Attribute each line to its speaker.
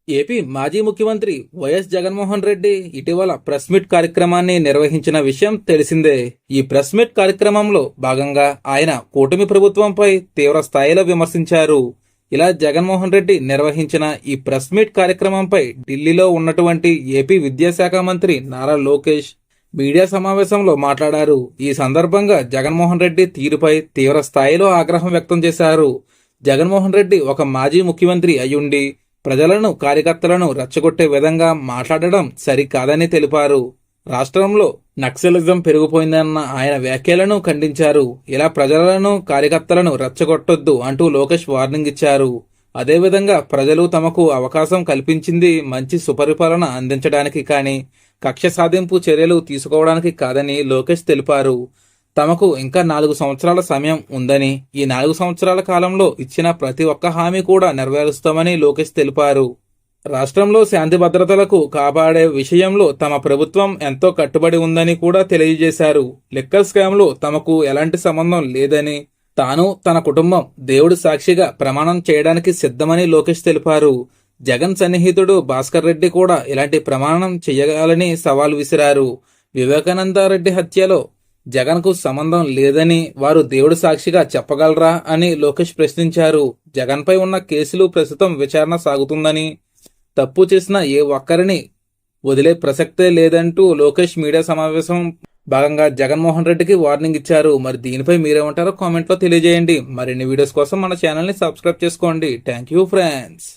Speaker 1: AP మాజీ ముఖ్యమంత్రి YS Jaganmohan Reddy ఇటీవల ప్రెస్ మీట్ కార్యక్రమాన్ని నిర్వహించిన విషయం తెలిసిందే. ఈ ప్రెస్ మీట్ కార్యక్రమంలో భాగంగా ఆయన కూటమి ప్రభుత్వంపై తీవ్ర స్థాయిలో విమర్శించారు. ఇలా జగన్మోహన్ రెడ్డి నిర్వహించిన ఈ ప్రెస్ మీట్ కార్యక్రమంపై ఢిల్లీలో ఉన్నటువంటి ఏపీ విద్యాశాఖ మంత్రి నారా లోకేష్ మీడియా సమావేశంలో మాట్లాడారు. ఈ సందర్భంగా జగన్మోహన్ రెడ్డి తీరుపై తీవ్ర స్థాయిలో ఆగ్రహం వ్యక్తం చేశారు. జగన్మోహన్ రెడ్డి ఒక మాజీ ముఖ్యమంత్రి అయ్యుండి ప్రజలను కార్యకర్తలను రెచ్చగొట్టే విధంగా మాట్లాడడం సరికాదని తెలిపారు. రాష్ట్రంలో నక్సలిజం పెరిగిపోయిందన్న ఆయన వ్యాఖ్యలను ఖండించారు. ఇలా ప్రజలను కార్యకర్తలను రెచ్చగొట్టొద్దు అంటూ లోకేష్ వార్నింగ్ ఇచ్చారు. అదేవిధంగా ప్రజలు తమకు అవకాశం కల్పించింది మంచి సుపరిపాలన అందించడానికి కానీ కక్ష సాధింపు చర్యలు తీసుకోవడానికి కాదని లోకేష్ తెలిపారు. తమకు ఇంకా 4 సంవత్సరాల సమయం ఉందని, ఈ 4 సంవత్సరాల కాలంలో ఇచ్చిన ప్రతి ఒక్క హామీ కూడా నెరవేరుస్తామని లోకేష్ తెలిపారు. రాష్ట్రంలో శాంతి భద్రతలకు కాపాడే విషయంలో తమ ప్రభుత్వం ఎంతో కట్టుబడి ఉందని కూడా తెలియజేశారు. లిక్కర్ స్కామ్లో తమకు ఎలాంటి సంబంధం లేదని, తాను తన కుటుంబం దేవుడి సాక్షిగా ప్రమాణం చేయడానికి సిద్ధమని లోకేష్ తెలిపారు. జగన్ సన్నిహితుడు భాస్కర్ రెడ్డి కూడా ఇలాంటి ప్రమాణం చేయాలని సవాల్ విసిరారు. వివేకానందరెడ్డి హత్యలో జగన్కు సంబంధం లేదని వారు దేవుడి సాక్షిగా చెప్పగలరా అని లోకేష్ ప్రశ్నించారు. జగన్పై ఉన్న కేసులు ప్రస్తుతం విచారణ సాగుతుందని, తప్పు చేసిన ఏ ఒక్కరిని వదిలే ప్రసక్తే లేదంటూ లోకేష్ మీడియా సమావేశం భాగంగా జగన్మోహన్ రెడ్డికి వార్నింగ్ ఇచ్చారు. మరి దీనిపై మీరేమంటారో కామెంట్లో తెలియజేయండి. మరిన్ని వీడియోస్ కోసం మన ఛానల్ని సబ్స్క్రైబ్ చేసుకోండి. Thank you friends.